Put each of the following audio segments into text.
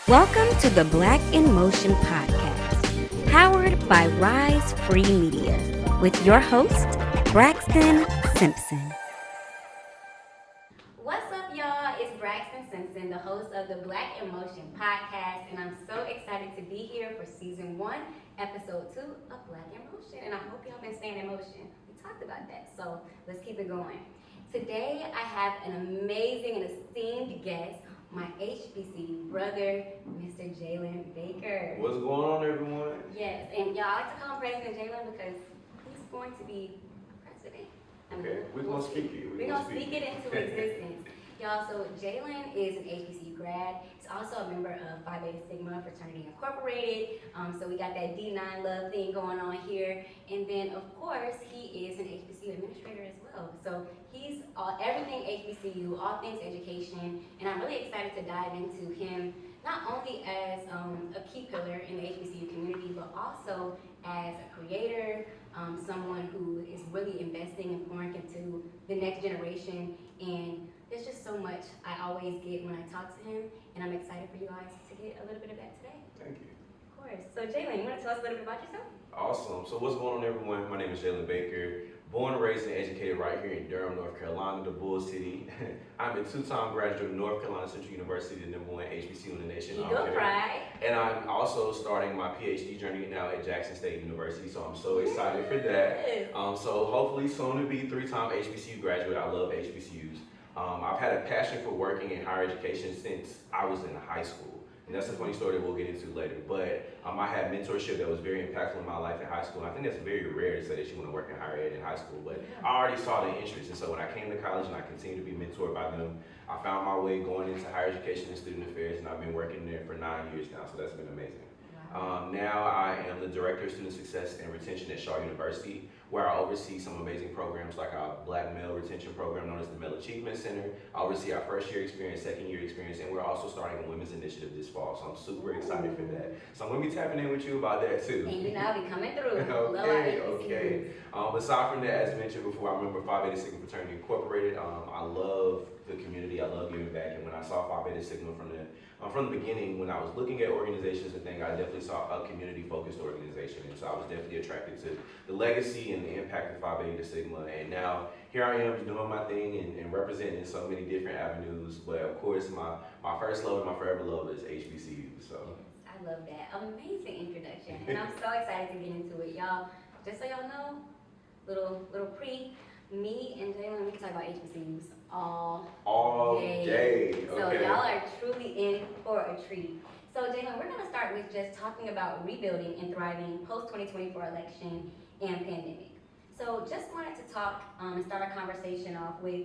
Welcome to the Black in Motion podcast, powered by Rise Free Media, with your host, Braxton Simpson. What's up, y'all? It's Braxton Simpson, the host of the Black in Motion podcast, and I'm so excited to be here for season 1, episode 2 of Black in Motion, and I hope y'all been staying in motion. We talked about that, so let's keep it going. Today, I have an amazing and esteemed guest, my HBCU brother, Mr. Jalen Baker. What's going on, everyone? Yes, and y'all, I like to call him President Jalen because he's going to be president. Okay, we're going to speak it. We're going to speak it into existence. Y'all, so Jalen is an HBCU grad. He's also a member of Phi Beta Sigma Fraternity Incorporated. So we got that D9 love thing going on here. And then, of course, he is an HBCU administrator as well. So he's everything HBCU, all things education. And I'm really excited to dive into him, not only as a key pillar in the HBCU community, but also as a creator, someone who is really investing and pouring into the next generation. And there's just so much I always get when I talk to him, and I'm excited for you guys to get a little bit of that today. Thank you. Of course. So Jalen, you want to tell us a little bit about yourself? Awesome. So what's going on, everyone? My name is Jalen Baker. Born, raised, and educated right here in Durham, North Carolina, the Bull City. I'm a two-time graduate of North Carolina Central University, the #1 HBCU in the nation. Eagle Pride. And I'm also starting my PhD journey now at Jackson State University, so I'm so excited for that. So hopefully soon to be 3-time HBCU graduate. I love HBCUs. I've had a passion for working in higher education since I was in high school. And that's a funny story that we'll get into later. But I had mentorship that was very impactful in my life in high school. And I think that's very rare to say that you want to work in higher ed in high school. But I already saw the interest. And so when I came to college and I continued to be mentored by them, I found my way going into higher education and student affairs. And I've been working there for 9 years now. So that's been amazing. Now I am the Director of Student Success and Retention at Shaw University, where I oversee some amazing programs like our Black Male Retention Program known as the Male Achievement Center. I oversee our first year experience, second year experience, and we're also starting a women's initiative this fall, so I'm super excited for that. So I'm going to be tapping in with you about that too. And you know, I'll be coming through. Okay. Aside from that, as mentioned before, I'm a member of Phi Beta Sigma Fraternity Incorporated. I love the community, I love giving back, and when I saw Phi Beta Sigma from the beginning, when I was looking at organizations and things, I definitely saw a community-focused organization, and so I was definitely attracted to the legacy and the impact of Phi Beta Sigma, and now here I am doing my thing and representing so many different avenues, but of course my first love and my forever love is HBCU, so. I love that. Amazing introduction, and I'm so excited to get into it. Y'all, just so y'all know, little me and Jalen, we can talk about HBCUs all day. Okay. So y'all are truly in for a treat. So Jalen, we're going to start with just talking about rebuilding and thriving post-2024 election and pandemic. So just wanted to talk and start our conversation off with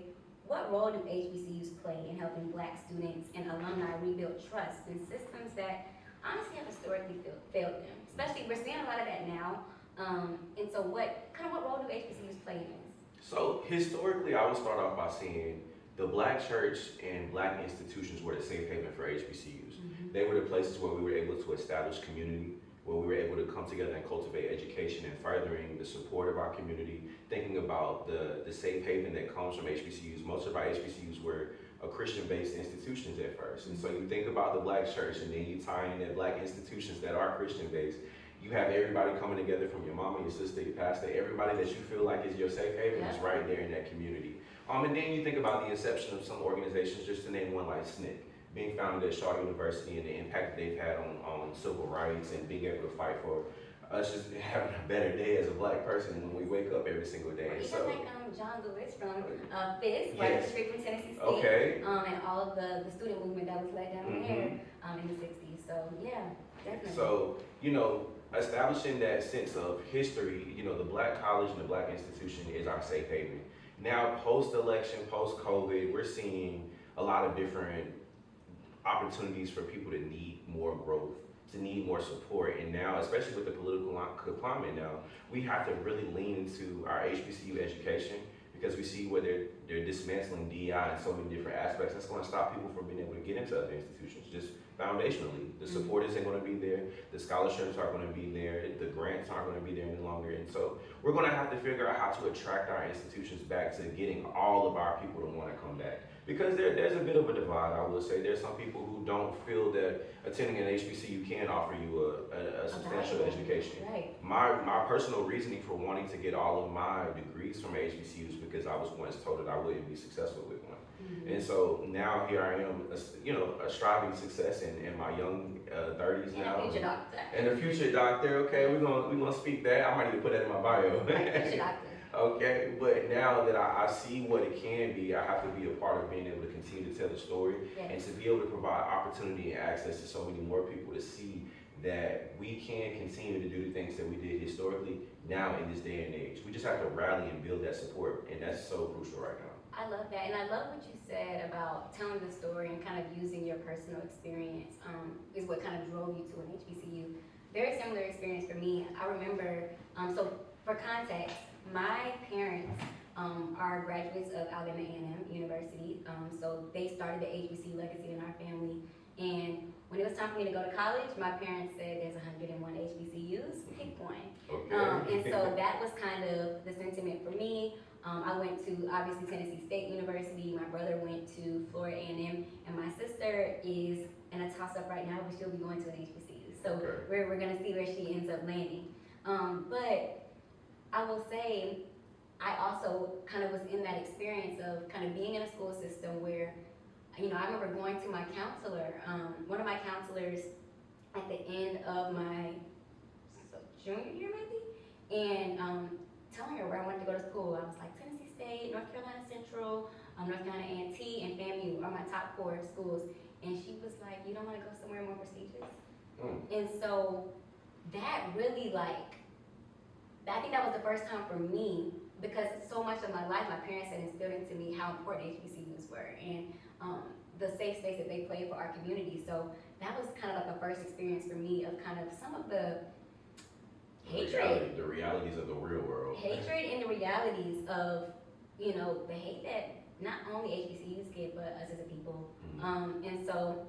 what role do HBCUs play in helping Black students and alumni rebuild trust in systems that honestly have historically failed them? Especially, we're seeing a lot of that now. And so what role do HBCUs play in this? So historically, I would start off by saying the Black church and Black institutions were the safe haven for HBCUs. They were the places where we were able to establish community, where we were able to come together and cultivate education and furthering the support of our community, thinking about the safe haven that comes from HBCUs. Most of our HBCUs were Christian-based institutions at first. And so you think about the Black church and then you tie in the Black institutions that are Christian-based. You have everybody coming together from your mama, your sister, your pastor, everybody that you feel like is your safe haven is right there in that community. And then you think about the inception of some organizations, just to name one like SNCC, being founded at Shaw University and the impact that they've had on civil rights and being able to fight for us just having a better day as a Black person when we wake up every single day. Even like John Lewis from FIS, right, straight from Tennessee State, and all of the student movement that was led down there in the 60s. So yeah, definitely. So, establishing that sense of history, the Black college and the Black institution is our safe haven. Now, post-election, post-COVID, we're seeing a lot of different opportunities for people to need more growth, to need more support. And now, especially with the political climate now, we have to really lean into our HBCU education because we see where they're dismantling DEI in so many different aspects. That's going to stop people from being able to get into other institutions. Just foundationally, the support isn't going to be there, the scholarships aren't going to be there, the grants aren't going to be there any longer. And so we're going to have to figure out how to attract our institutions back to getting all of our people to want to come back. Because there's a bit of a divide, I will say. There's some people who don't feel that attending an HBCU can offer you a substantial education. Right. My personal reasoning for wanting to get all of my degrees from HBCUs because I was once told that I wouldn't be successful with one. Mm-hmm. And so now here I am, a striving success in my young 30s now. And a future doctor. And a future doctor, okay, we're gonna speak that. I might need to put that in my bio. Right, future doctor. Okay, but now that I see what it can be, I have to be a part of being able to continue to tell the story and to be able to provide opportunity and access to so many more people to see that we can continue to do the things that we did historically now in this day and age. We just have to rally and build that support, and that's so crucial right now. I love that, and I love what you said about telling the story and kind of using your personal experience is what kind of drove you to an HBCU. Very similar experience for me. I remember, so for context, my parents are graduates of Alabama A&M University, so they started the HBCU legacy in our family. And when it was time for me to go to college, my parents said there's 101 HBCUs, pick one. Okay. And so that was kind of the sentiment for me. I went to, obviously, Tennessee State University. My brother went to Florida A&M, and my sister is in a toss-up right now, but she'll be going to an HBCU. So we're going to see where she ends up landing. But I will say, I also kind of was in that experience of kind of being in a school system where, I remember going to my counselor, one of my counselors at the end of my junior year maybe, and telling her where I wanted to go to school. I was like, Tennessee State, North Carolina Central, North Carolina A&T, and FAMU are my top 4 schools. And she was like, you don't want to go somewhere more prestigious? And so that really I think that was the first time for me, because so much of my life, my parents had instilled into me how important HBCUs were and the safe space that they play for our community. So that was kind of like the first experience for me of kind of some of the hatred. The realities of the real world. Hatred and the realities of, the hate that not only HBCUs get, but us as a people. And so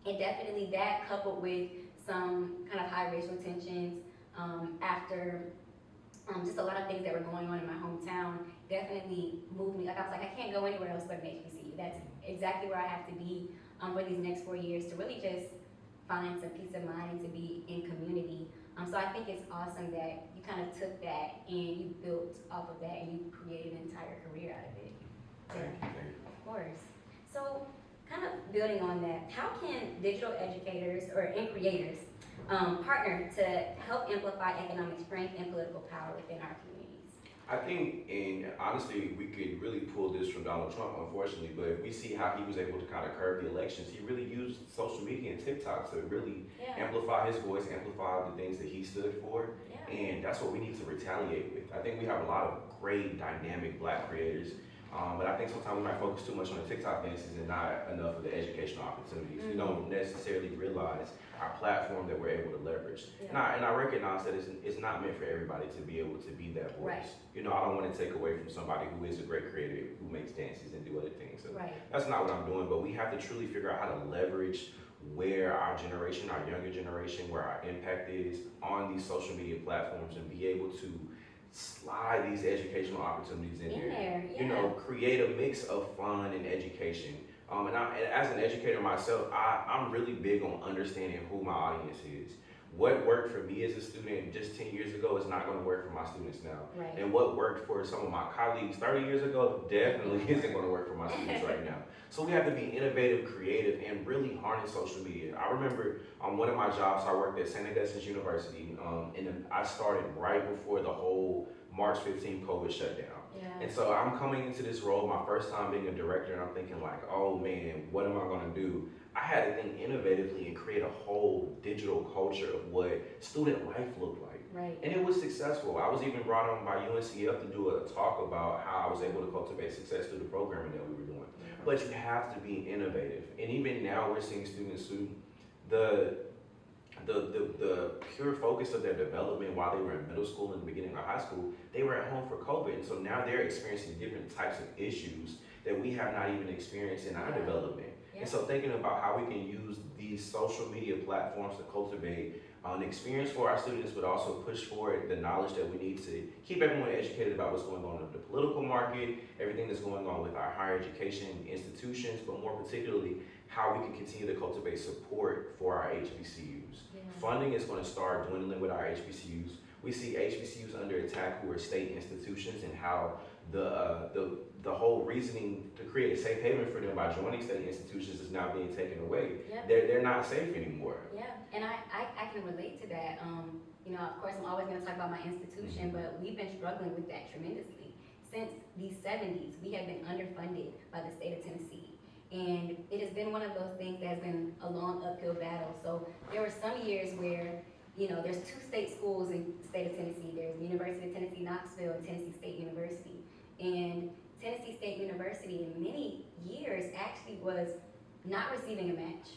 it definitely, that coupled with some kind of high racial tensions after just a lot of things that were going on in my hometown definitely moved me. Like I was like, I can't go anywhere else but an HBCU. That's exactly where I have to be for these next 4 years to really just find some peace of mind and to be in community. So I think it's awesome that you kind of took that and you built off of that and you created an entire career out of it. Thank you. Of course. So kind of building on that, how can digital educators and creators partner to help amplify economic strength and political power within our communities? I think, and honestly, we could really pull this from Donald Trump, unfortunately, but if we see how he was able to kind of curb the elections, he really used social media and TikTok to really amplify his voice, amplify the things that he stood for, and that's what we need to retaliate with. I think we have a lot of great, dynamic Black creators, but I think sometimes we might focus too much on the TikTok dances and not enough of the educational opportunities. We don't necessarily realize our platform that we're able to leverage. And I recognize that it's not meant for everybody to be able to be that voice. I don't want to take away from somebody who is a great creator, who makes dances and do other things. So that's not what I'm doing, but we have to truly figure out how to leverage where our generation, our younger generation, where our impact is on these social media platforms and be able to slide these educational opportunities in there. Create a mix of fun and education. And as an educator myself, I'm really big on understanding who my audience is. What worked for me as a student just 10 years ago is not going to work for my students now. And what worked for some of my colleagues 30 years ago definitely isn't going to work for my students right now. So we have to be innovative, creative, and really harness social media. I remember on one of my jobs, I worked at St. Augustine's University, and I started right before the whole March 15 COVID shutdown. And so I'm coming into this role, my first time being a director, and I'm thinking like, oh man, what am I gonna do? I had to think innovatively and create a whole digital culture of what student life looked like. And it was successful. I was even brought on by UNCF to do a talk about how I was able to cultivate success through the programming that we were doing. But you have to be innovative. And even now we're seeing students who, the pure focus of their development while they were in middle school and the beginning of high school, they were at home for COVID. And so now they're experiencing different types of issues that we have not even experienced in our development. And so thinking about how we can use these social media platforms to cultivate an experience for our students, but also push forward the knowledge that we need to keep everyone educated about what's going on in the political market, everything that's going on with our higher education institutions, but more particularly, how we can continue to cultivate support for our HBCUs. Yeah. Funding is going to start dwindling with our HBCUs. We see HBCUs under attack who are state institutions, and how the whole reasoning to create a safe haven for them by joining state institutions is now being taken away. Yep. They're not safe anymore. Yeah, and I can relate to that. You know, of course, I'm always going to talk about my institution, but we've been struggling with that tremendously. Since the 70s, we have been underfunded by the state of Tennessee. And it has been one of those things that has been a long uphill battle. So there were some years where, you know, there's 2 state schools in the state of Tennessee. There's the University of Tennessee, Knoxville, and Tennessee State University. And Tennessee State University in many years actually was not receiving a match.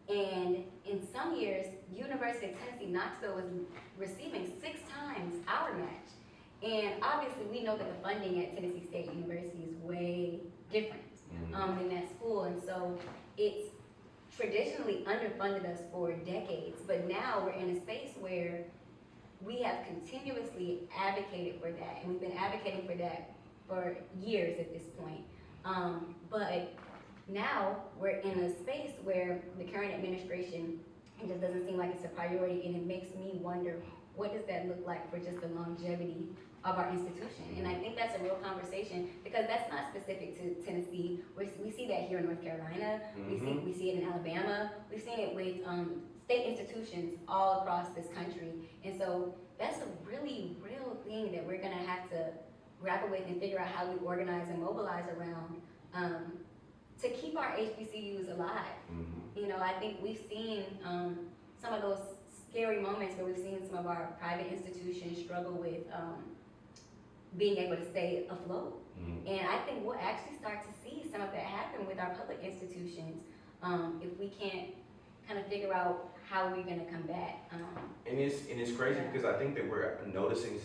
And in some years, University of Tennessee, Knoxville was receiving 6 times our match. And obviously we know that the funding at Tennessee State University is way different than that school. And so it's traditionally underfunded us for decades, but now we're in a space where we have continuously advocated for that, and we've been advocating for that for years at this point. But now we're in a space where the current administration, it just doesn't seem like it's a priority, and it makes me wonder, what does that look like for just the longevity of our institution? And I think that's a real conversation, because that's not specific to Tennessee. We see that here in North Carolina. We see it in Alabama. We've seen it with state institutions all across this country. And so that's a really real thing that we're gonna have to grapple with and figure out how we organize and mobilize around to keep our HBCUs alive. You know, I think we've seen some of those scary moments where we've seen some of our private institutions struggle with being able to stay afloat. And I think we'll actually start to see some of that happen with our public institutions if we can't kind of figure out how we're going to combat. And it's crazy because I think that we're noticing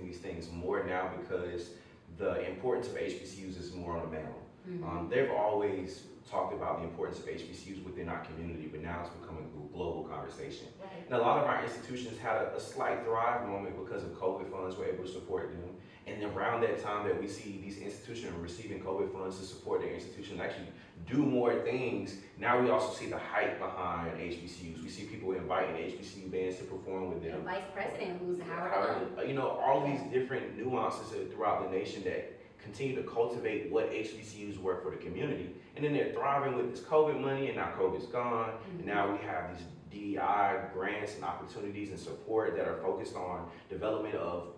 these things more now, because the importance of HBCUs is more on the mantle. They've always talked about the importance of HBCUs within our community, but now it's becoming a global conversation. Right. And a lot of our institutions had a slight thrive moment because of COVID funds were able to support them. And around that time that we see these institutions receiving COVID funds to support their institutions actually do more things, now we also see the hype behind HBCUs. We see people inviting HBCU bands to perform with them. The vice president, who's Howard. You know, all these different nuances throughout the nation that continue to cultivate what HBCUs were for the community. And then they're thriving with this COVID money, and now COVID's gone. And now we have these DEI grants and opportunities and support that are focused on development of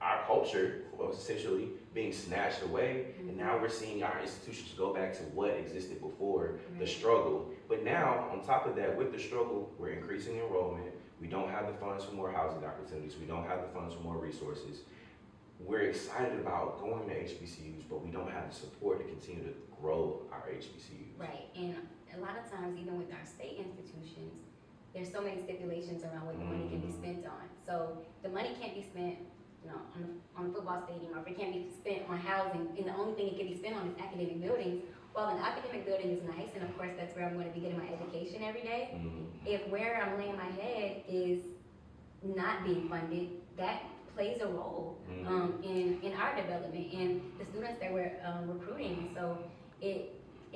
our culture, essentially being snatched away. And now we're seeing our institutions go back to what existed before the struggle. But now, on top of that, with the struggle, we're increasing enrollment. We don't have the funds for more housing opportunities. We don't have the funds for more resources. We're excited about going to HBCUs, but we don't have the support to continue to grow our HBCUs. Right, and a lot of times, even with our state institutions, there's so many stipulations around what the money can be spent on. So the money can't be spent, you know, on a football stadium, or if it can't be spent on housing, and the only thing it can be spent on is academic buildings. Well, an academic building is nice, and of course that's where I'm going to be getting my education every day. If where I'm laying my head is not being funded, that plays a role in our development and the students that we're recruiting. So it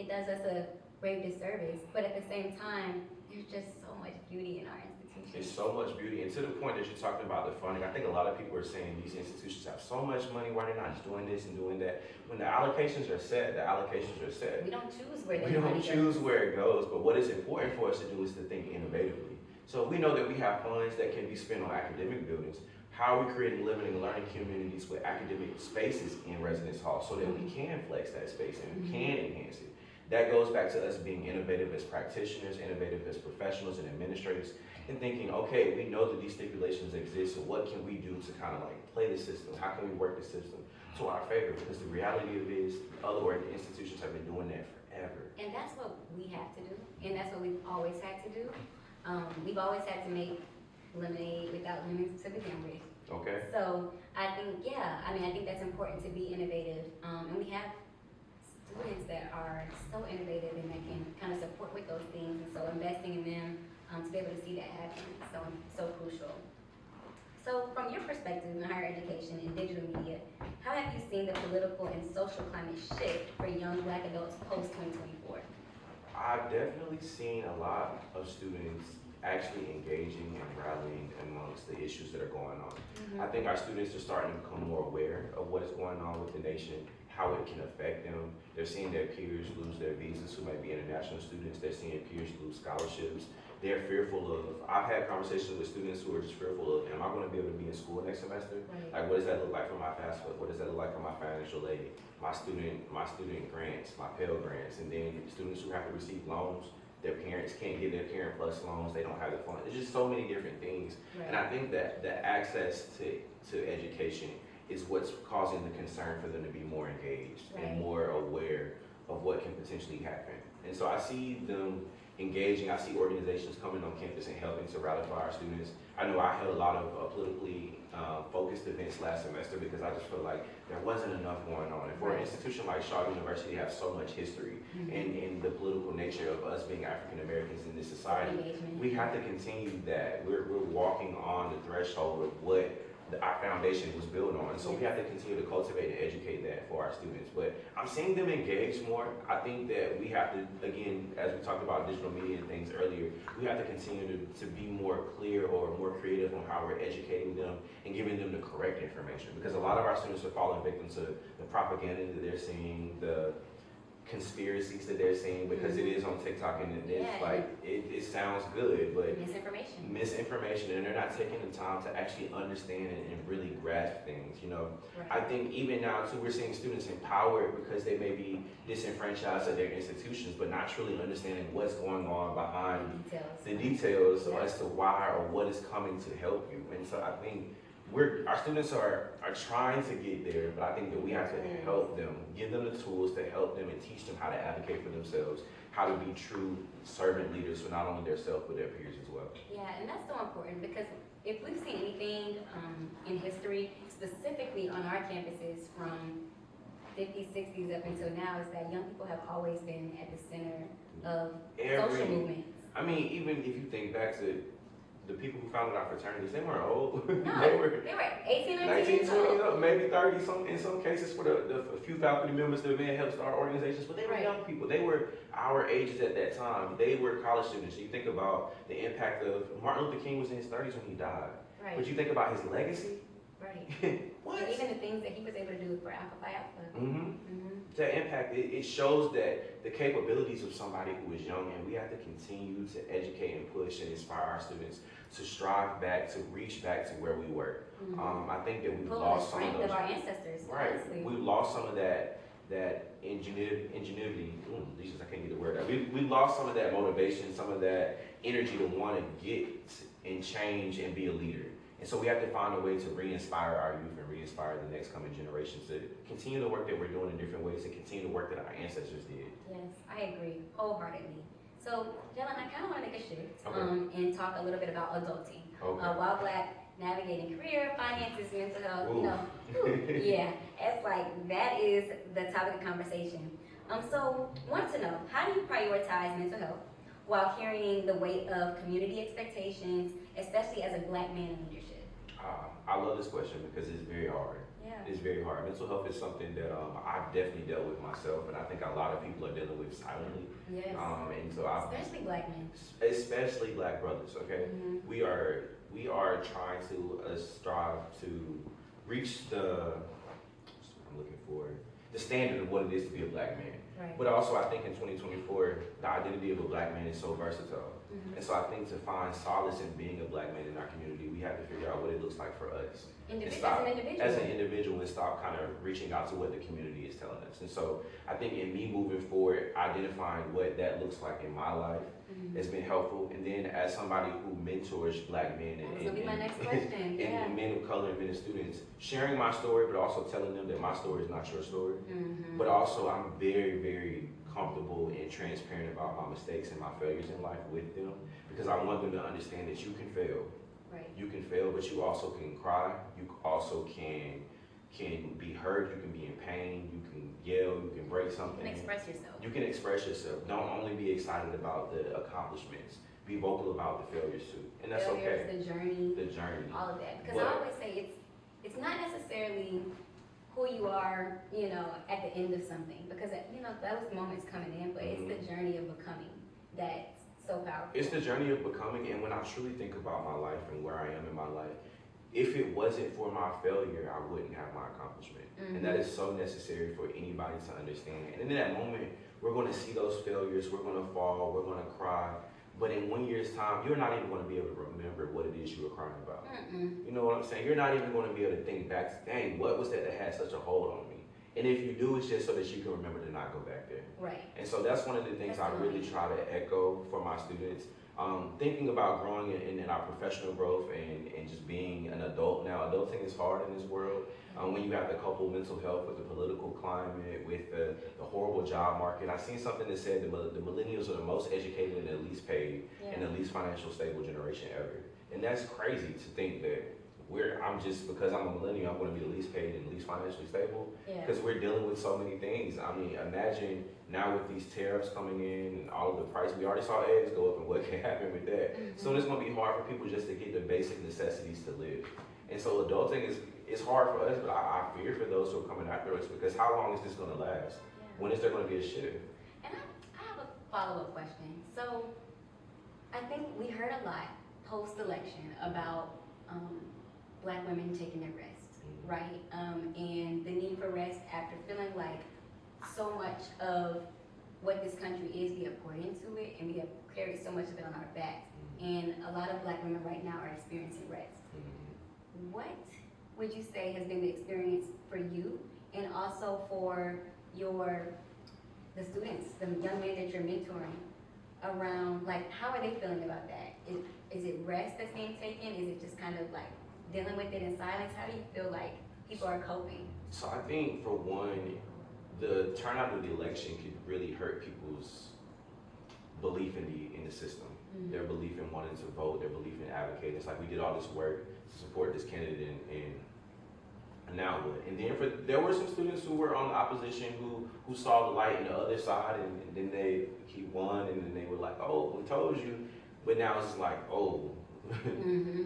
does us a grave disservice, but at the same time, there's just so much beauty in our institutions. There's so much beauty, and to the point that you're talking about the funding, I think a lot of people are saying these institutions have so much money, why they're not just doing this and doing that. When the allocations are set, the allocations are set. We don't choose where We don't choose where it goes, but what is important for us to do is to think innovatively. So we know that we have funds that can be spent on academic buildings. How are we creating living and learning communities with academic spaces in residence halls so that we can flex that space and we can enhance it? That goes back to us being innovative as practitioners, innovative as professionals and administrators, and thinking, okay, we know that these stipulations exist, so what can we do to kind of like play the system? How can we work the system to our favor? Because the reality of it is, other institutions have been doing that forever. And that's what we have to do, and that's what we've always had to do. We've always had to make lemonade without lemons to begin with. Okay. So I think, I think that's important to be innovative. And we have students that are so innovative and that can kind of support with those things. And so investing in them to be able to see that happen so crucial. So from your perspective in higher education and digital media, how have you seen the political and social climate shift for young Black adults post 2024? I've definitely seen a lot of students actually engaging and rallying amongst the issues that are going on. I think our students are starting to become more aware of what is going on with the nation, how it can affect them. They're seeing their peers lose their visas who might be international students. They're seeing peers lose scholarships. They're fearful of, I've had conversations with students who are just fearful of, am I going to be able to be in school next semester? Right. Like, what does that look like for my FAFSA? What does that look like for my financial aid? My student grants, my Pell grants, and then students who have to receive loans, their parents can't get their Parent Plus loans, they don't have the funds. There's just so many different things. Right. And I think that the access to education is what's causing the concern for them to be more engaged and more aware of what can potentially happen. And so I see them engaging. I see organizations coming on campus and helping to rally for our students. I know I held a lot of politically focused events last semester because I just felt like there wasn't enough going on. And for an institution like Shaw University to have so much history and the political nature of us being African Americans in this society, we have to continue that. We're walking on the threshold of what our foundation was built on. So we have to continue to cultivate and educate that for our students. But I'm seeing them engage more. I think that we have to, again, as we talked about digital media and things earlier, we have to continue to be more clear or more creative on how we're educating them and giving them the correct information. Because a lot of our students are falling victim to the propaganda that they're seeing, the conspiracies that they're seeing, because it is on TikTok and it's like, it sounds good, but misinformation, and they're not taking the time to actually understand and really grasp things, you know. I think even now too, we're seeing students empowered because they may be disenfranchised at their institutions, but not truly understanding what's going on behind the details as to why or what is coming to help you. And so I think our students are trying to get there, but I think that we have to help them, give them the tools to help them and teach them how to advocate for themselves, how to be true servant leaders for not only themselves but their peers as well. Yeah, and that's so important because if we've seen anything in history, specifically on our campuses from 50s, 60s up until now, is that young people have always been at the center of social movements. I mean, even if you think back to the people who founded our fraternities, they weren't old. No, they were 18, 19, 20, maybe 30, in some cases for the few faculty members that may help start organizations, but they were young people. They were our ages at that time. They were college students. You think about the impact of Martin Luther King was in his 30s when he died. But you think about his legacy. What? And even the things that he was able to do for Alpha Phi Alpha. That impact, it shows that the capabilities of somebody who is young, and we have to continue to educate and push and inspire our students to strive back, to reach back to where we were. I think that we've lost some of those. Of our ancestors, honestly. We've lost some of that ingenuity. Jesus, I can't get the word out. We lost some of that motivation, some of that energy to want to get and change and be a leader. And so we have to find a way to re-inspire our youth and re-inspire the next coming generations to continue the work that we're doing in different ways and continue the work that our ancestors did. Yes, I agree wholeheartedly. So, Jalen, I kind of want to make a shift and talk a little bit about adulting. While Black, navigating career, finances, mental health, you know, it's like that is the topic of conversation. So, want to know, how do you prioritize mental health while carrying the weight of community expectations, especially as a Black man in leadership? I love this question because it's very hard. It's very hard. Mental health is something that I've definitely dealt with myself, and I think a lot of people are dealing with silently. And so especially Black men. Especially Black brothers, okay? We are trying to strive to reach the standard of what it is to be a Black man. But also I think in 2024, the identity of a Black man is so versatile. And so I think to find solace in being a Black man in our community, we have to figure out what it looks like for us. As an individual, and stop kind of reaching out to what the community is telling us. And so I think in me moving forward, identifying what that looks like in my life has been helpful. And then as somebody who mentors Black men and men of color and men of students, sharing my story, but also telling them that my story is not your story. But also I'm very, very comfortable and transparent about my mistakes and my failures in life with them, because I want them to understand that you can fail. You can fail, but you also can cry. You also can be hurt. You can be in pain. You can yell. You can break something. You can express yourself. You can express yourself. Don't only be excited about the accomplishments. be vocal about the failures too, and that's Failures, okay. the journey, The journey. all of that. Because I always say it's not necessarily who you are, you know, at the end of something. Because, you know, those moments coming in, but it's the journey of becoming that's so powerful. It's the journey of becoming, and when I truly think about my life and where I am in my life, if it wasn't for my failure, I wouldn't have my accomplishment. And that is so necessary for anybody to understand. And in that moment, we're going to see those failures, we're going to fall, we're going to cry. But in 1 year's time, you're not even going to be able to remember what it is you were crying about. You know what I'm saying? You're not even going to be able to think back, dang, what was that had such a hold on me? And if you do, it's just so that you can remember to not go back there. Right. And so that's one of the things I really try to echo for my students. Thinking about growing in our professional growth and just being an adult now. Adulting is hard in this world. When you have to couple mental health with the political climate, with the horrible job market. I seen something that said the millennials are the most educated and the least paid and the least financial stable generation ever. And that's crazy to think that because I'm a millennial, I'm going to be the least paid and least financially stable. Because we're dealing with so many things. I mean, imagine now with these tariffs coming in and all of the price, we already saw eggs go up and what can happen with that. So it's going to be hard for people just to get the basic necessities to live. And so adulting it's hard for us, but I fear for those who are coming after us because how long is this going to last? When is there going to be a shift? And I have a follow-up question. So I think we heard a lot post-election about Black women taking their rest, right? And the need for rest after feeling like so much of what this country is, we have poured into it, and we have carried so much of it on our backs. And a lot of Black women right now are experiencing rest. What would you say has been the experience for you, and also for the students, the young men that you're mentoring, around like how are they feeling about that? Is it rest that's being taken? Is it just kind of like dealing with it in silence? How do you feel like people are coping? So I think for one, the turnout of the election could really hurt people's belief in the system. Their belief in wanting to vote, their belief in advocating. It's like we did all this work to support this candidate and now what? And then there were some students who were on the opposition who saw the light on the other side and then he won and then they were like, oh, we told you. But now it's just like, oh.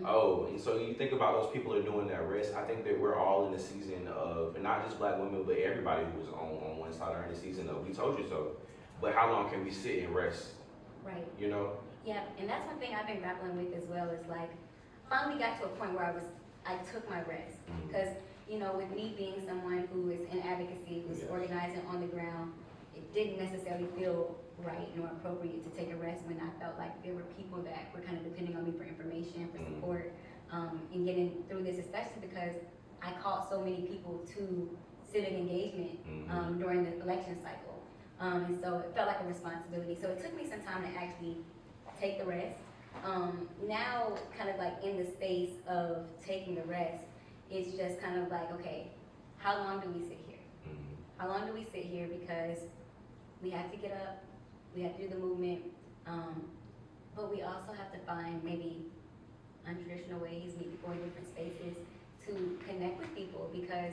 Oh, and so you think about those people who are doing that rest. I think that we're all in the season of, and not just Black women, but everybody who was on one side are in the season of, we told you so. But how long can we sit and rest? Right. You know? Yeah, and that's one thing I've been grappling with as well is like, finally got to a point where I took my rest. Because, you know, with me being someone who is in advocacy, who's organizing on the ground, it didn't necessarily feel right nor appropriate to take a rest when I felt like there were people that were kind of depending on me for information, for support, in getting through this, especially because I called so many people to civic engagement during the election cycle. And so it felt like a responsibility. So it took me some time to actually take the rest. Now, kind of like in the space of taking the rest, it's just kind of like, okay, how long do we sit here? How long do we sit here? Because we have to get up, we have to do the movement, but we also have to find maybe untraditional ways, meet people in different spaces to connect with people because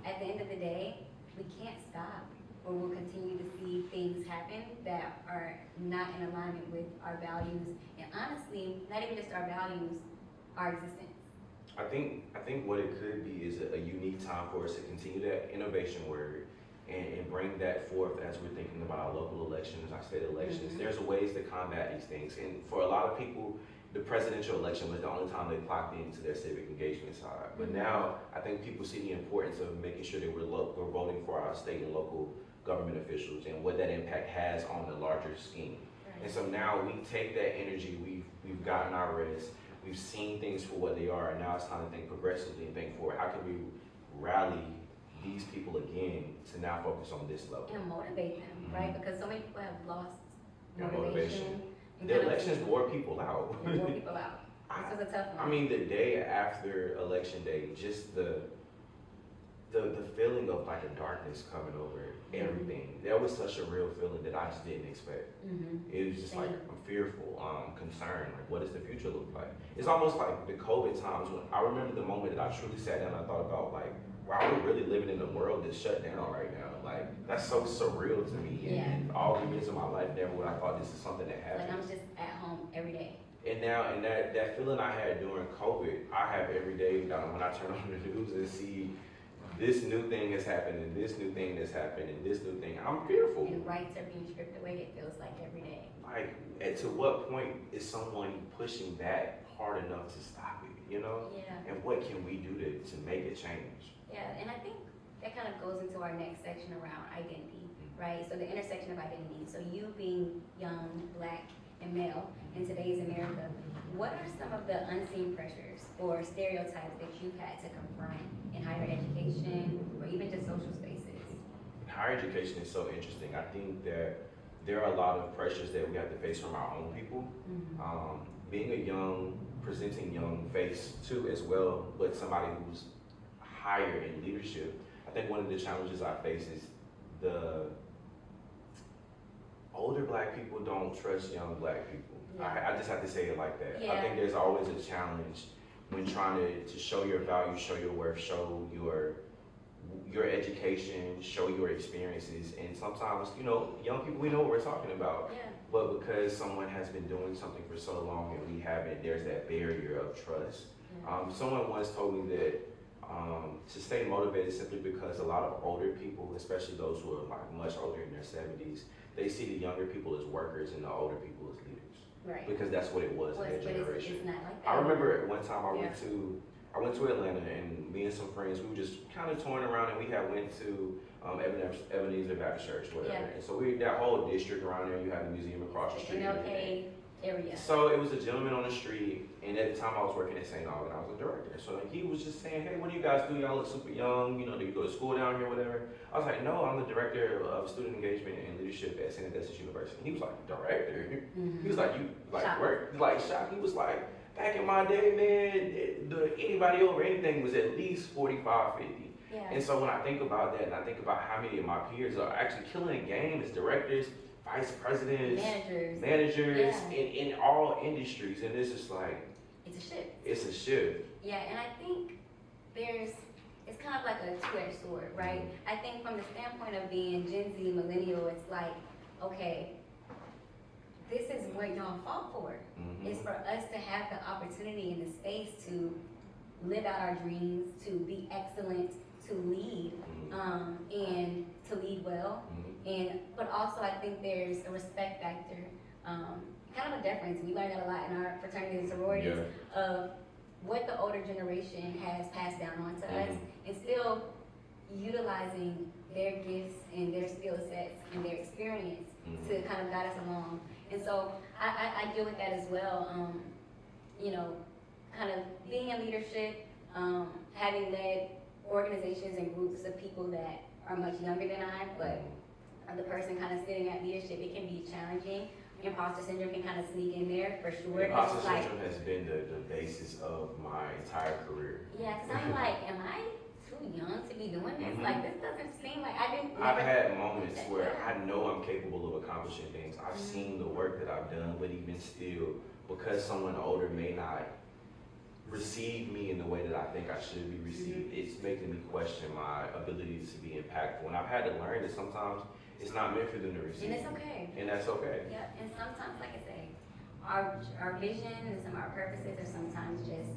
at the end of the day, we can't stop or we'll continue to see things happen that are not in alignment with our values and honestly, not even just our values, our existence. I think what it could be is a unique time for us to continue that innovation word and bring that forth as we're thinking about our local elections, our state elections. There's ways to combat these things. And for a lot of people, the presidential election was the only time they clocked into their civic engagement side. But now I think people see the importance of making sure that we're voting for our state and local government officials and what that impact has on the larger scheme. And so now we take that energy, we've gotten our rest, we've seen things for what they are, and now it's time to think progressively and think forward. How can we rally these people again to now focus on this level? And motivate them, right? Because so many people have lost motivation. motivation. The elections wore people out. Wore people out. This was a tough one. I mean, the day after election day, just the feeling of like a darkness coming over everything. That was such a real feeling that I just didn't expect. It was just like, I'm fearful, concerned, like what does the future look like? It's almost like the COVID times when I remember the moment that I truly sat down and I thought about like, wow, we're really living in a world that's shut down right now. Like, that's so surreal to me. Yeah. And all the years of my life, never would I thought this is something that happened. Like I'm just at home every day. And now, and that feeling I had during COVID, I have every day when I turn on the news and see this new thing has happened, and this new thing that's happened, and this new thing. I'm fearful. And rights are being stripped away, it feels like every day. Like, and to what point is someone pushing that hard enough to stop it, you know? Yeah. And what can we do to make it change? Yeah, and I think that kind of goes into our next section around identity, right? So the intersection of identity. So you being young, Black, and male in today's America, what are some of the unseen pressures or stereotypes that you've had to confront in higher education or even just social spaces? Higher education is so interesting. I think that there are a lot of pressures that we have to face from our own people. Being a presenting young face too as well, but somebody who's higher in leadership, I think one of the challenges I face is the older Black people don't trust young Black people. Yeah. I just have to say it like that. Yeah. I think there's always a challenge when trying to show your value, show your worth, show your education, show your experiences. And sometimes, you know, young people, we know what we're talking about. Yeah. But because someone has been doing something for so long and we haven't, there's that barrier of trust. Yeah. Someone once told me that to stay motivated simply because a lot of older people, especially those who are like much older in their 70s, they see the younger people as workers and the older people as leaders. Right. Because that's what it was in that generation. It's not like that. I remember at one time I went to Atlanta, and me and some friends, we were just kind of touring around, and we had went to Ebenezer Baptist Church, whatever. Yeah. And so that whole district around there, you had the museum across the street. MLK area. So it was a gentleman on the street, and at the time I was working at St. Augustine, I was a director. So he was just saying, hey, what do you guys do? Y'all look super young, you know, do you go to school down here, whatever? I was like, no, I'm the director of student engagement and leadership at St. Augustine University. He was like, director? He was like, you like Shocked. work? Like shocked. He was like, back in my day, man, anybody over anything was at least 45, 50. Yeah. And so when I think about that, and I think about how many of my peers are actually killing the game as directors, vice presidents, managers Yeah. in all industries, and it's just like, It's a shift. it's a shift. Yeah, and I think it's kind of like a two-edged sword, right? I think from the standpoint of being Gen Z, millennial, it's like, okay, this is what y'all fought for. It's for us to have the opportunity and the space to live out our dreams, to be excellent, to lead, and to lead well. But also I think there's a respect factor, kind of a deference. We learned that a lot in our fraternities and sororities of what the older generation has passed down on to us, and still utilizing their gifts and their skill sets and their experience to kind of guide us along. And so I deal with that as well, you know, kind of being in leadership, having led organizations and groups of people that are much younger than I, but the person kind of sitting at leadership, it can be challenging. Imposter syndrome can kind of sneak in there for sure. Imposter syndrome has been the basis of my entire career. Yeah, because I'm like, am I too young to be doing this? Like, this doesn't seem like I've had moments where I know I'm capable of accomplishing things. I've seen the work that I've done, but even still, because someone older may not receive me in the way that I think I should be received, it's making me question my ability to be impactful. And I've had to learn that sometimes it's not meant for them to receive. And it's okay. And that's okay. Yeah, and sometimes, like I say, our vision and some of our purposes are sometimes just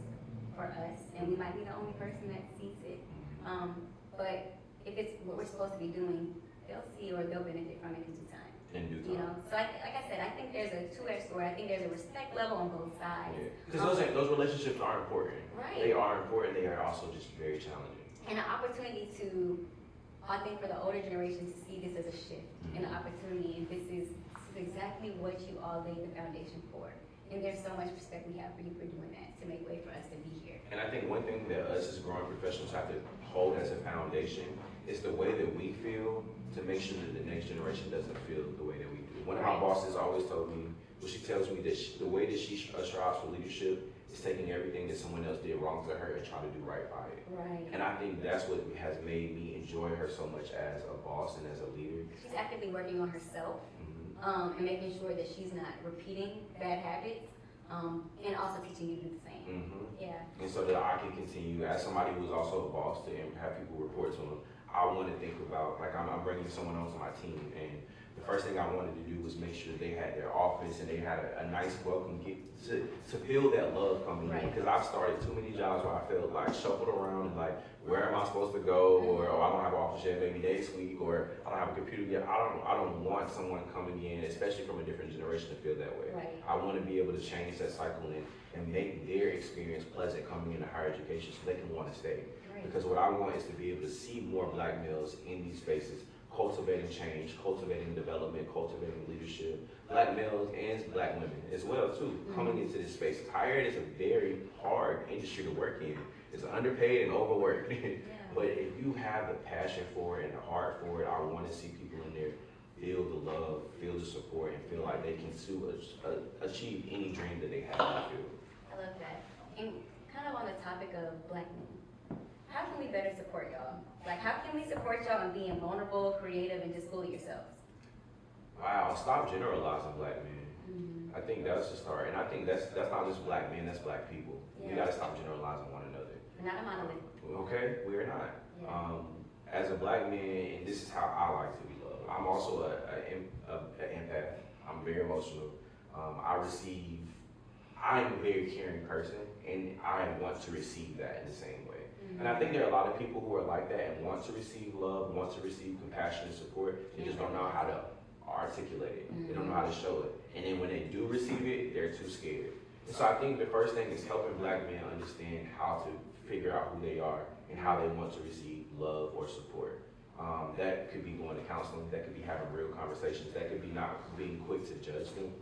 for us, and we might be the only person that sees it. But if it's what we're supposed to be doing, they'll see or they'll benefit from it in due time. In due time. You know, so like I said, I think there's a two-edged sword. I think there's a respect level on both sides. Because those relationships are important. Right. They are important. They are also just very challenging. And an opportunity to, I think for the older generation to see this as a shift and an opportunity, and this is exactly what you all laid the foundation for. And there's so much respect we have for you for doing that, to make way for us to be here. And I think one thing that us as growing professionals have to hold as a foundation is the way that we feel, to make sure that the next generation doesn't feel the way that we do. One of my bosses always told me, well, she tells me that the way that she strives for leadership is taking everything that someone else did wrong to her and trying to do right by it. Right. And I think that's what has made me enjoy her so much as a boss and as a leader. She's actively working on herself, and making sure that she's not repeating bad habits, and also teaching you to do the same. Yeah. And so that I can continue, as somebody who's also a boss to have people report to them, I want to think about, like I'm bringing someone onto my team, and the first thing I wanted to do was make sure they had their office and they had a nice welcome get to feel that love coming in. Because I've started too many jobs where I felt like shuffled around and like, where am I supposed to go? Or oh, I don't have an office yet, maybe next week, or I don't have a computer yet. I don't want someone coming in, especially from a different generation, to feel that way. I want to be able to change that cycle and make their experience pleasant coming into higher education so they can want to stay. Because what I want is to be able to see more black males in these spaces, cultivating change, cultivating development, cultivating leadership, black males and black women as well too, coming into this space. Higher ed is a very hard industry to work in. It's underpaid and overworked. But if you have the passion for it and the heart for it, I want to see people in there feel the love, feel the support, and feel like they can achieve any dream that they have in the field. I love that. And kind of on the topic of black men, how can we better support y'all? Like, how can we support y'all in being vulnerable, creative, and just fully yourselves? Wow, stop generalizing black men. I think that's the start. And I think that's not just black men, that's black people. We gotta stop generalizing one another. We're not a monolith. Okay, we're not. As a black man, and this is how I like to be loved. I'm also an empath. I'm very emotional. I'm a very caring person, and I want to receive that in the same way. And I think there are a lot of people who are like that and want to receive love, want to receive compassion and support. They just don't know how to articulate it. They don't know how to show it. And then when they do receive it, they're too scared. And so I think the first thing is helping black men understand how to figure out who they are and how they want to receive love or support. That could be going to counseling, that could be having real conversations, that could be not being quick to judge them,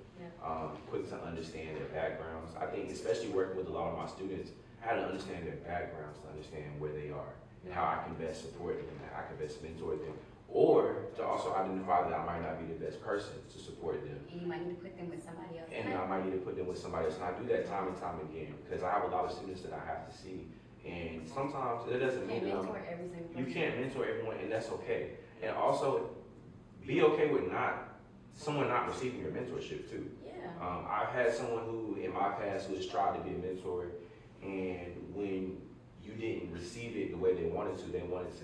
quick to understand their backgrounds. I think especially working with a lot of my students, how to understand their backgrounds, to understand where they are, and how I can best support them, and how I can best mentor them, or to also identify that I might not be the best person to support them. And you might need to put them with somebody else. And I might need to put them with somebody else, and I do that time and time again, because I have a lot of students that I have to see, and sometimes it doesn't mean that you can't mentor everyone, and that's okay. And also, be okay with someone not receiving your mentorship too. I've had someone who, in my past, who has tried to be a mentor, and when you didn't receive it the way they wanted to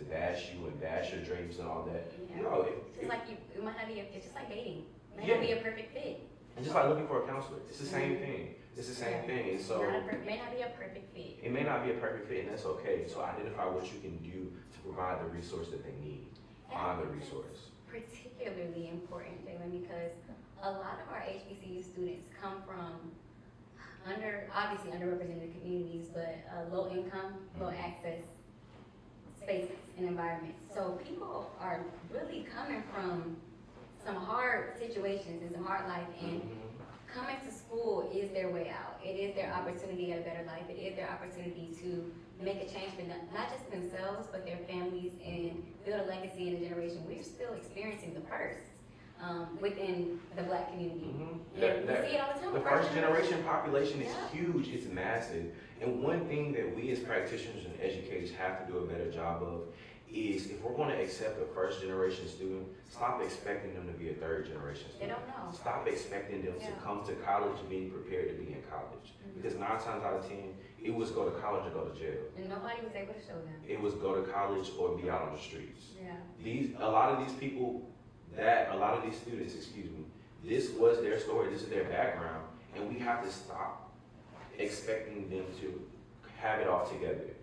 bash you and bash your dreams and all that. You know, it's like it might not be. It's just like dating. It might not be a perfect fit. And just like looking for a counselor, it's the same thing. It's the same thing. And so it may not be a perfect fit. It may not be a perfect fit, and that's okay. So identify what you can do to provide the resource that they need. Find the resource. Particularly important, Jalen, because a lot of our HBCU students come from obviously underrepresented communities, but low income, low access spaces and environments. So people are really coming from some hard situations and some hard life, and coming to school is their way out. It is their opportunity at a better life. It is their opportunity to make a change for them, not just themselves, but their families, and build a legacy in a generation. We're still experiencing the first. Within the black community. We see it all the time. The first generation population is huge, it's massive. And one thing that we as practitioners and educators have to do a better job of is, if we're going to accept a first generation student, stop expecting them to be a third generation student. They don't know. Stop expecting them to come to college being prepared to be in college. Because 9 times out of 10, it was go to college or go to jail. And nobody was able to show them. It was go to college or be out on the streets. A lot of these students, this was their story, this is their background, and we have to stop expecting them to have it all together.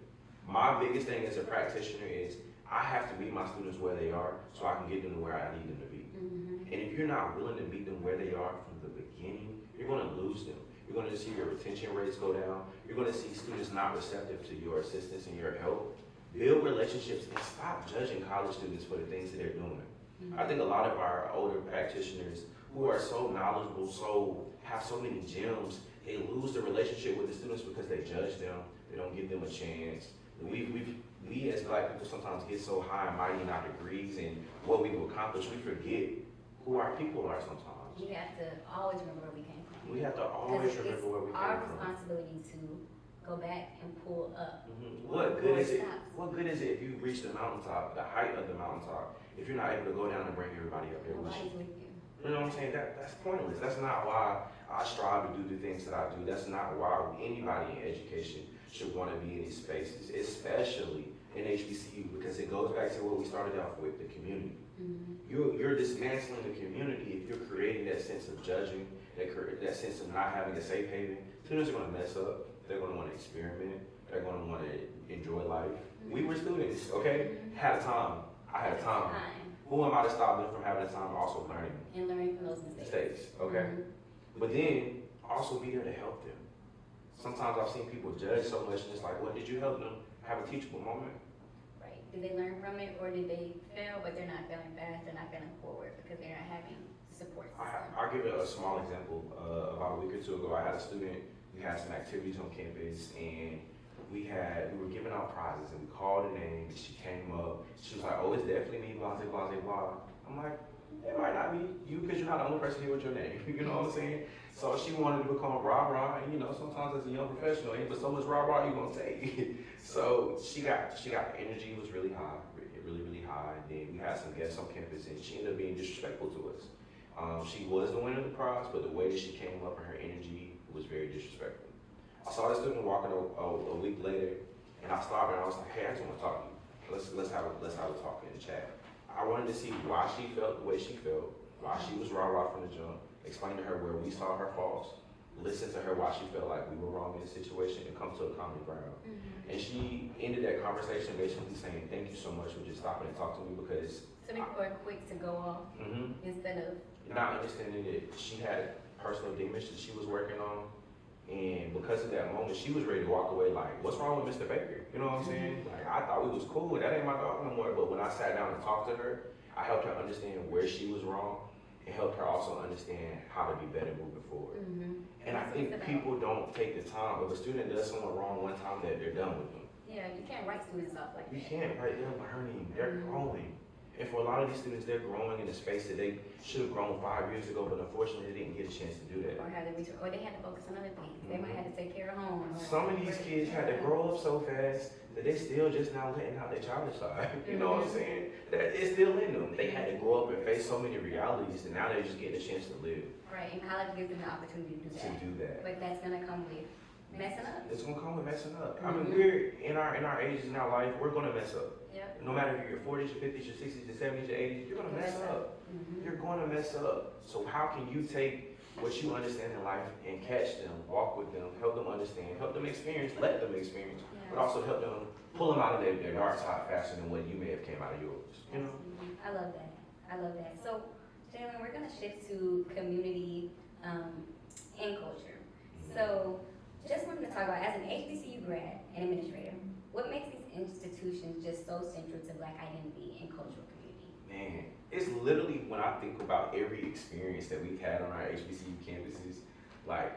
My biggest thing as a practitioner is I have to meet my students where they are so I can get them to where I need them to be. And if you're not willing to meet them where they are from the beginning, you're going to lose them. You're going to see your retention rates go down. You're going to see students not receptive to your assistance and your help. Build relationships and stop judging college students for the things that they're doing. I think a lot of our older practitioners who are so knowledgeable, have so many gems, they lose the relationship with the students because they judge them, they don't give them a chance. We as black people sometimes get so high and mighty in our degrees and what we've accomplished, we forget who our people are sometimes. We have to always remember where we came from. We have to always remember where we came from. It's our responsibility to go back and pull up. What good is it? What good is it if you reach the mountaintop, the height of the mountaintop, if you're not able to go down and bring everybody up there with you? You know what I'm saying? That's pointless. That's not why I strive to do the things that I do. That's not why anybody in education should want to be in these spaces, especially in HBCU, because it goes back to what we started off with, the community. You're dismantling the community if you're creating that sense of judging, that sense of not having a safe haven. Students are going to mess up. They're going to want to experiment. They're going to want to enjoy life. We were students, okay? Had a time. I had a time. Who am I to stop them from having a time also learning? And learning from those mistakes. Okay? But then also be there to help them. Sometimes I've seen people judge so much and it's like, well, did you help them have a teachable moment? Right. Did they learn from it, or did they fail, but they're not failing fast, they're not failing forward because they're not having support system? I'll give it a small example. About a week or two ago, I had a student, we had some activities on campus, and we were giving out prizes, and we called her name, and she came up. She was like, oh, it's definitely me, blah, blah, blah, blah. I'm like, it might not be you, because you're not the only person here with your name. You know what I'm saying? So she wanted to become rah-rah, and sometimes as a young professional, ain't but so much rah-rah you gonna take. So she got energy was really high, really, really high. And then we had some guests on campus, and she ended up being disrespectful to us. She was the winner of the prize, but the way that she came up and her energy was very disrespectful. I saw the student walking a week later, and I stopped her and I was like, hey, I just want to talk to you. Let's have a talk in the chat. I wanted to see why she felt the way she felt, why she was rah-rah from the jump, explain to her where we saw her faults, listen to her why she felt like we were wrong in the situation, and come to a common ground. And she ended that conversation basically saying, thank you so much for just stopping and talking to me, because So people are quick to go off instead of not understanding that she had personal demons that she was working on. And because of that moment, she was ready to walk away like, what's wrong with Mr. Baker? You know what I'm saying? Like, I thought we was cool. That ain't my dog no more. But when I sat down and talked to her, I helped her understand where she was wrong and helped her also understand how to be better moving forward. And I think people don't take the time. If a student does someone wrong one time, that they're done with them. Yeah, you can't write students off like that. You can't, right? They're learning. They're growing. And for a lot of these students, they're growing in a space that they should have grown 5 years ago, but unfortunately, they didn't get a chance to do that. Or have the research, or they had to focus on other things. They might have to take care of home. Some of these kids had to grow up so fast that they still just now letting out their childish side. You know what I'm saying? That it's still in them. They had to grow up and face so many realities, and now they're just getting a chance to live. Right, and college gives them the opportunity to do that. But that's gonna come with messing up. It's gonna come with messing up. I mean, we're in our ages in our life, we're gonna mess up. Yep. No matter if you're 40s, your 50s, your 60s, your 70s, your 80s, you're gonna mess up. You're gonna mess up. So how can you take what you understand in life and catch them, walk with them, help them understand, help them experience, let them experience, but also help them pull them out of their dark side faster than what you may have came out of yours. You know? I love that. I love that. So, Jalen, we're gonna shift to community and culture. So, just wanted to talk about, as an HBCU grad and administrator, what makes these institutions just so central to Black identity and cultural community? Man, it's literally when I think about every experience that we've had on our HBCU campuses, like,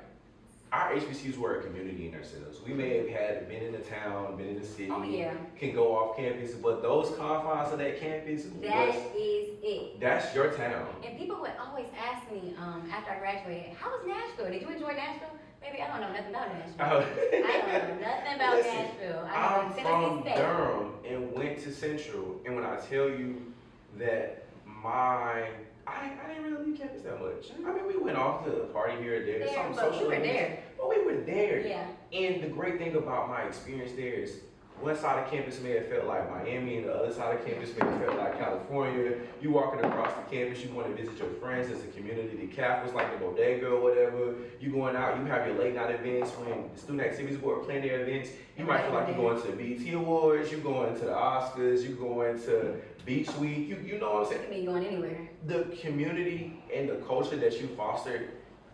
our HBCUs were a community in themselves. We may have been in the town, been in the city, can go off campus, but those confines of that campus, that is it. That's your town. And people would always ask me after I graduated, how was Nashville? Did you enjoy Nashville? Baby, I don't know nothing about Nashville. I don't know nothing about Nashville. I'm from Durham and went to Central, and when I tell you that I didn't really leave campus that much. I mean, we went off to a party here or there. But you were there. But we were there. Yeah. And the great thing about my experience there is one side of campus may have felt like Miami, and the other side of campus may have felt like California. You walking across the campus, you want to visit your friends as a community. The CAF was like the bodega or whatever. You going out, you have your late night events when the student activities board plan their events. You might feel like you're going to the BET Awards, you're going to the Oscars, you're going to Beach Week. You know what I'm saying? You can be going anywhere. The community and the culture that you fostered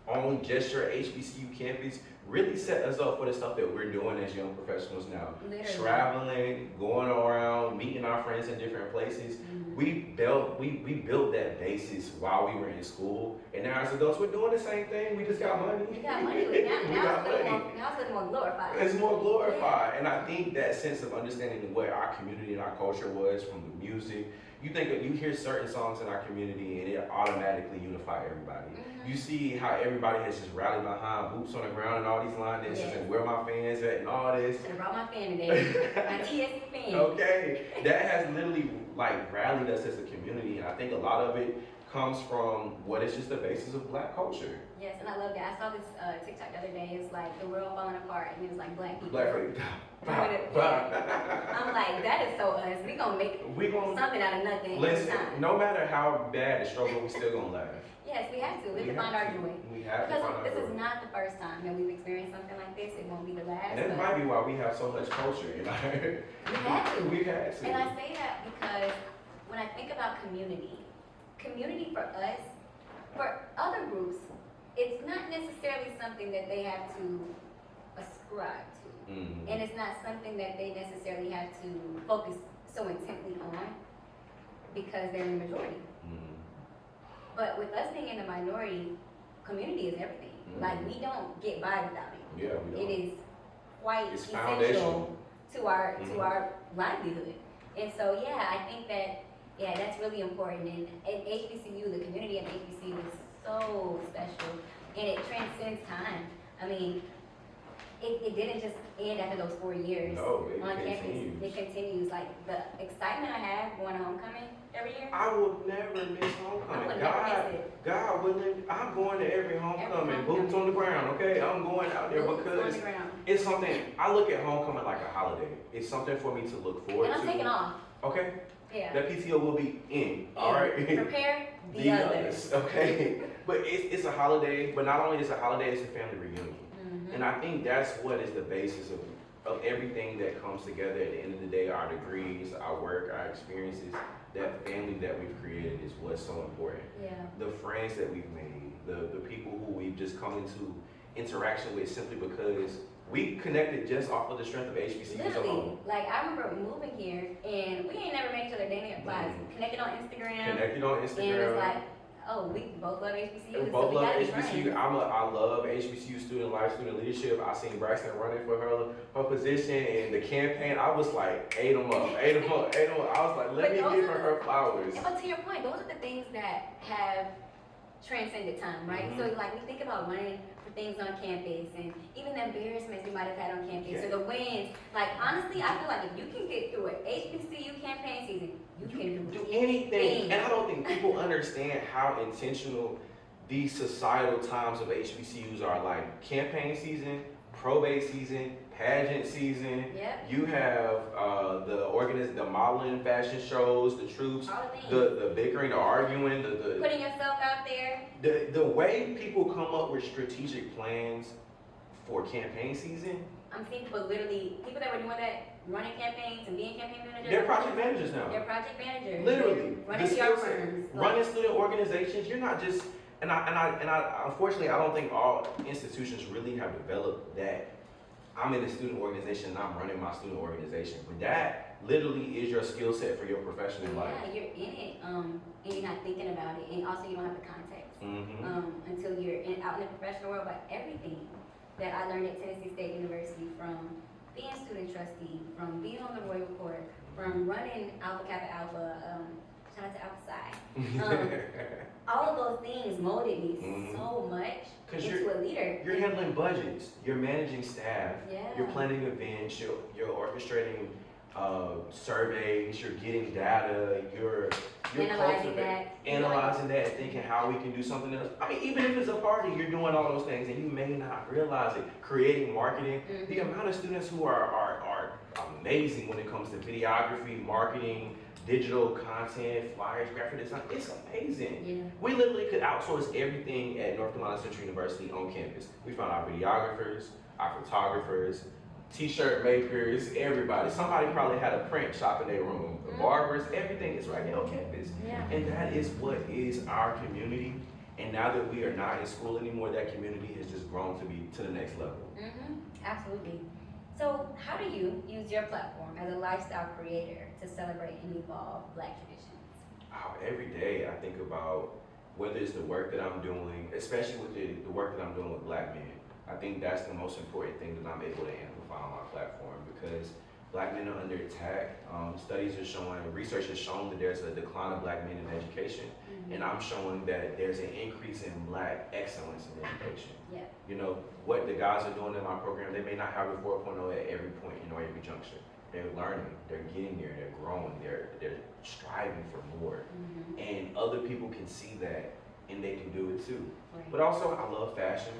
on just your HBCU campus really set us up for the stuff that we're doing as young professionals now. Literally. Traveling, going around, meeting our friends in different places. We built that basis while we were in school, and now as adults we're doing the same thing. We just got money. We got money. Now it's a little more glorified. It's more glorified, and I think that sense of understanding what our community and our culture was from the music. You think that you hear certain songs in our community and it automatically unify everybody. You see how everybody has just rallied behind boots on the ground and all these line dances and where my fans at and all this. I brought my fan today. My TSC fan. Okay, that has literally like rallied us as a community, and I think a lot of it comes from what is just the basis of Black culture. Yes, and I love that. I saw this TikTok the other day. It's like the world falling apart, and it was like Black people. Black folk. I'm like, that is so us. We gonna make something out of nothing. Listen, every time. no matter how bad the struggle, we still gonna laugh. Yes, we have to. We have to find our joy. We have to Because find our this joy. is not the first time that we've experienced something like this. It won't be the last. And that might be why we have so much culture, you know. We had to. We had to. And I say that because when I think about community for us, for other groups, it's not necessarily something that they have to ascribe to. Mm-hmm. And it's not something that they necessarily have to focus so intently on because they're in the majority. Mm-hmm. But with us being in the minority, community is everything. Mm-hmm. Like, we don't get by without it. Yeah, we don't. It is quite It's essential foundational to our Mhm. livelihood. And so, yeah, I think that, yeah, that's really important. And HBCU, the community of HBCU is so special, and it transcends time. I mean, it didn't just end after those 4 years No, it on continues. campus. It continues. Like, the excitement I have going to homecoming every year. I will never miss I homecoming. would never miss it. God willing, I'm going to every homecoming. homecoming. Boots on the ground, okay? I'm going out there Boots on because the ground. it's something, I look at homecoming like a holiday. It's something for me to look forward And I'm to. taking off. Okay? Yeah. That PTO will be in, all right? Prepare the others. Okay? But it's a holiday, but not only is it a holiday, it's a family reunion. Mhm. And I think that's what is the basis of everything that comes together at the end of the day, our degrees, our work, our experiences, that family that we've created is what's so important. Yeah. The friends that we've made, the people who we've just come into interaction with simply because we connected just off of the strength of HBCUs Literally, alone. like, I remember moving here, and we ain't never met each other dating applies. Connected on Instagram, Connected on and Instagram. it's like, oh, we both love HBCUs, We so both we love gotta be HBCU. friends. I love HBCU student life, student leadership. I seen Braxton running for her position and the campaign. I was like, ate them up. I was like, let But me those give are her flowers. But to your point, those are the things that have transcended time, right? Mhm. So, like, we think about running for things on campus, and even the embarrassments we might have had on campus, Yeah. or the wins. Like, honestly, I feel like if you can get through an HBCU campaign season, you can do anything. And I don't think people understand how intentional these societal times of HBCUs are. Like campaign season, probate season, pageant season. Yep. You have the modeling fashion shows, the troops, All the things. the bickering, the arguing, Putting yourself out there. the way people come up with strategic plans for campaign season. I'm seeing people that were doing that, running campaigns and being campaign managers. They're project managers now. They're project managers. Literally, Running the PR skill set, firms. running student organizations. You're not just, and I unfortunately I don't think all institutions really have developed that. I'm in a student organization and I'm running my student organization, but that literally is your skill set for your professional life. Yeah, you're in it, and you're not thinking about it, and also you don't have the context Mm-hmm. until you're out in the professional world. But everything that I learned at Tennessee State University, from being student trustee, from being on the Royal Court, from running Alpha Kappa Alpha, shout out to Alpha Psi. All of those things molded me Mhm. so much 'Cause into a leader. You're handling budgets, you're managing staff, Yeah. you're planning events, you're orchestrating surveys, you're getting data, you're Analyzing that. analyzing that, and thinking how we can do something else. I mean, even if it's a party, you're doing all those things, and you may not realize it. Creating marketing, Mhm. the amount of students who are amazing when it comes to videography, marketing, digital content, flyers, graphic design. It's amazing. Yeah. We literally could outsource everything at North Carolina Central University on campus. We found our videographers, our photographers, t-shirt makers, everybody. Somebody probably had a print shop in their room. The barbers, everything is right there on campus. Yeah. And that is what is our community. And now that we are not in school anymore, that community has just grown to be to the next level. Absolutely. So, how do you use your platform as a lifestyle creator to celebrate and evolve Black traditions? Every day I think about whether it's the work that I'm doing, especially with the work that I'm doing with Black men. I think that's the most important thing that I'm able to amplify on my platform, because Black men are under attack. Studies are showing, research has shown that there's a decline of Black men in education, and I'm showing that there's an increase in Black excellence in education. Yeah. You know, what the guys are doing in my program, they may not have a 4.0 at every point, every juncture. they're learning, they're getting there, they're growing, they're striving for more. And other people can see that and they can do it too. Right. But also, I love fashion,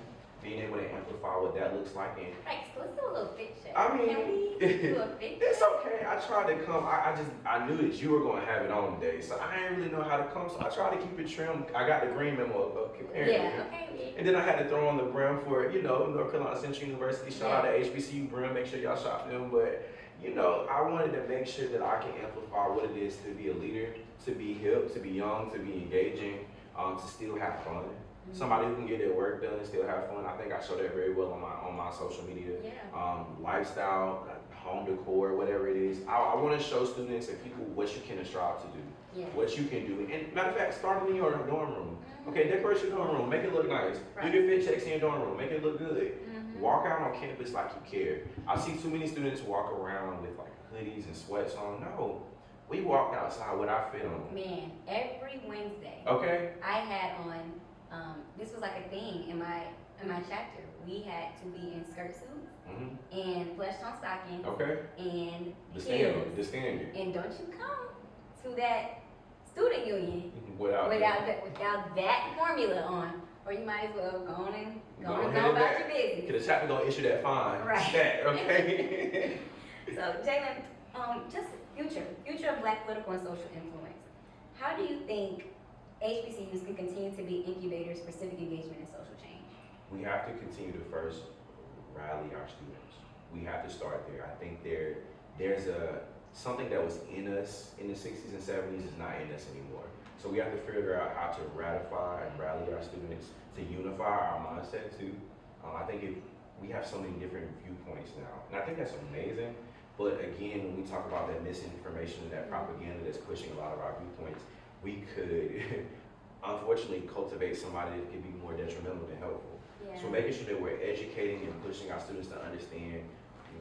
being able to amplify what that looks like. And Right, so let's do a little fit check. I mean, can we do a fit check? it's okay. I tried to come. I knew that you were going to have it on today, so I didn't really know how to come. So I tried to keep it trim. I got the green memo of comparing. Yeah, okay. And then I had to throw on the brim for, North Carolina Central University. Shout out to HBCU brim. Make sure y'all shop them. But, I wanted to make sure that I can amplify what it is to be a leader, to be hip, to be young, to be engaging, to still have fun. Somebody who can get their work done and still have fun. I think I showed that very well on my social media. Yeah. Lifestyle, home decor, whatever it is. I want to show students and people what you can strive to do, what you can do. And matter of fact, start in your dorm room. Okay, decorate your dorm room, make it look nice. Right. Do your fit checks in your dorm room, make it look good. Walk out on campus like you care. I see too many students walk around with like hoodies and sweats on. No, we walk outside with our fit on. Man, every Wednesday, Okay. I had on. This was like a thing in my chapter. We had to be in skirt suits and flesh tone stockings and The heels. standard. And don't you come to that student union Without that formula on, or you might as well go on ahead about your business. Because the chapter gonna issue that fine. Right. That, okay. So Jalen, just future of Black political and social influence. How do you think HBCUs can continue to be incubators for civic engagement and social change? We have to continue to first rally our students. We have to start there. I think there's something that was in us in the 60s and 70s is not in us anymore. So we have to figure out how to ratify and rally our students, to unify our mindset too. I think we have so many different viewpoints now, and I think that's amazing. But again, when we talk about that misinformation and that propaganda that's pushing a lot of our viewpoints, we could unfortunately cultivate somebody that could be more detrimental than helpful. Yeah. So making sure that we're educating and pushing our students to understand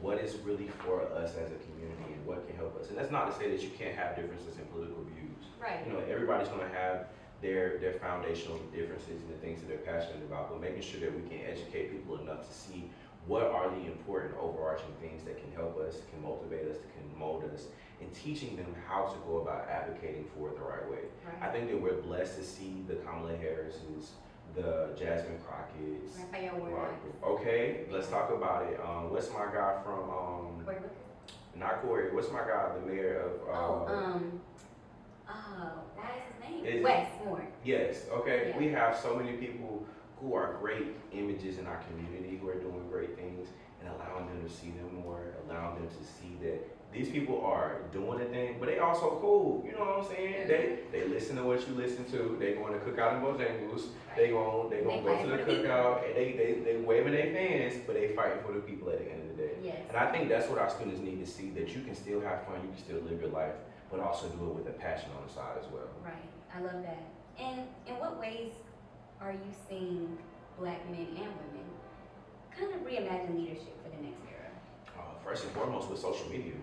what is really for us as a community and what can help us. And that's not to say that you can't have differences in political views. Right. Everybody's gonna have their foundational differences and the things that they're passionate about, but making sure that we can educate people enough to see what are the important overarching things that can help us, can motivate us, can mold us, and teaching them how to go about advocating for it the right way. Right. I think that we're blessed to see the Kamala Harris's, the Jasmine Crockett's. Raphael Warnock. Okay, let's talk about it. What's my guy from, Corey Booker? not Corey, what's my guy, the mayor of, what is his name? Is- Wes Moore. Yes, okay. Yeah. We have so many people who are great images in our community, who are doing great things, and allowing them to see them more, allowing them to see that these people are doing a thing, but they also cool. You know what I'm saying? They listen to what you listen to. They going to cookout in Bojangles. They go to the cookout, and they waving their fans, but they fighting for the people at the end of the day. Yes. And I think that's what our students need to see, that you can still have fun, you can still live your life, but also do it with a passion on the side as well. Right. I love that. And in what ways are you seeing Black men and women kind of reimagine leadership for the next era? First and foremost with social media.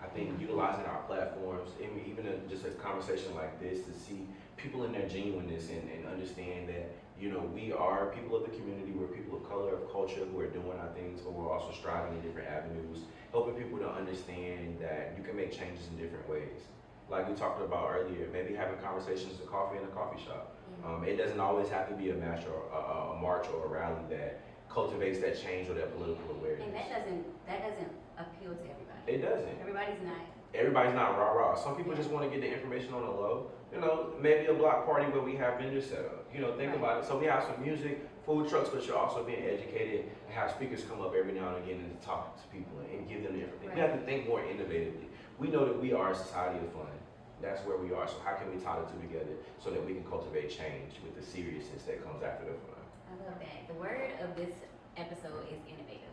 I think utilizing our platforms, even just a conversation like this, to see people in their genuineness and understand that, we are people of the community, we're people of color, of culture, who are doing our things, but we're also striving in different avenues, helping people to understand that you can make changes in different ways. Like we talked about earlier, maybe having conversations of coffee in a coffee shop. It doesn't always have to be a march or a rally that cultivates that change or that political awareness. And that doesn't appeal to everybody. It doesn't. Everybody's not. rah-rah. Some people just want to get the information on the low. Maybe a block party where we have vendors set up. Think about it. So we have some music, food trucks, but you're also being educated and have speakers come up every now and again and talk to people and give them the information. We have to think more innovatively. We know that we are a society of fun. That's where we are. So how can we tie the two together so that we can cultivate change with the seriousness that comes after the fun? I love that. The word of this episode is innovative.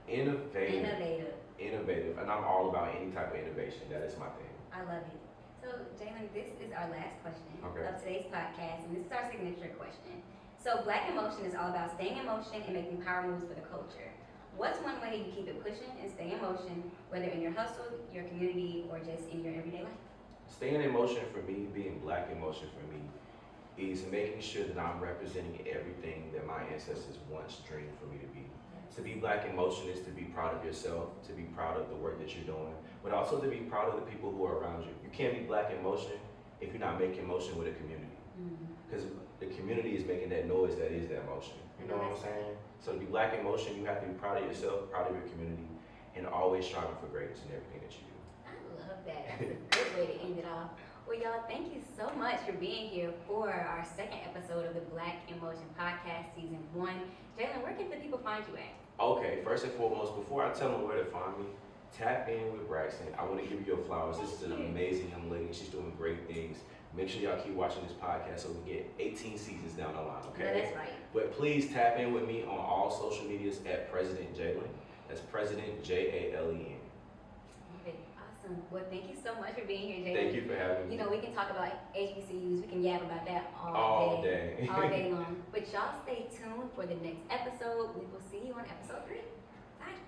Innovative. And I'm all about any type of innovation. That is my thing. I love it. So, Jalen, this is our last question of today's podcast, and this is our signature question. So, Black in Motion is all about staying in motion and making power moves for the culture. What's one way you keep it pushing and stay in motion, whether in your hustle, your community, or just in your everyday life? Staying in motion for me, being Black in motion for me, is making sure that I'm representing everything that my ancestors once dreamed for me to be. To be Black in motion is to be proud of yourself, to be proud of the work that you're doing, but also to be proud of the people who are around you. You can't be Black in motion if you're not making motion with a community. Because the community is making that noise that is that motion. You know what I'm saying? So to be Black in motion, you have to be proud of yourself, proud of your community, and always striving for greatness in everything that you do. I love that. That's a good way to end it off. Well, y'all, thank you so much for being here for our second episode of the Black in Motion podcast, season 1. Jalen, where can the people find you at? Okay, first and foremost, before I tell them where to find me, tap in with Braxton. I want to give you your flowers. This is an amazing young lady. She's doing great things. Make sure y'all keep watching this podcast so we get 18 seasons down the line, okay? No, that's right. But please tap in with me on all social medias at President Jalen. That's President Jalen. Okay, awesome. Well, thank you so much for being here, Jalen. Thank you for having me. You know, we can talk about HBCUs. We can yap about that All all day. long. But y'all stay tuned for the next episode. We will see you on episode 3. Bye.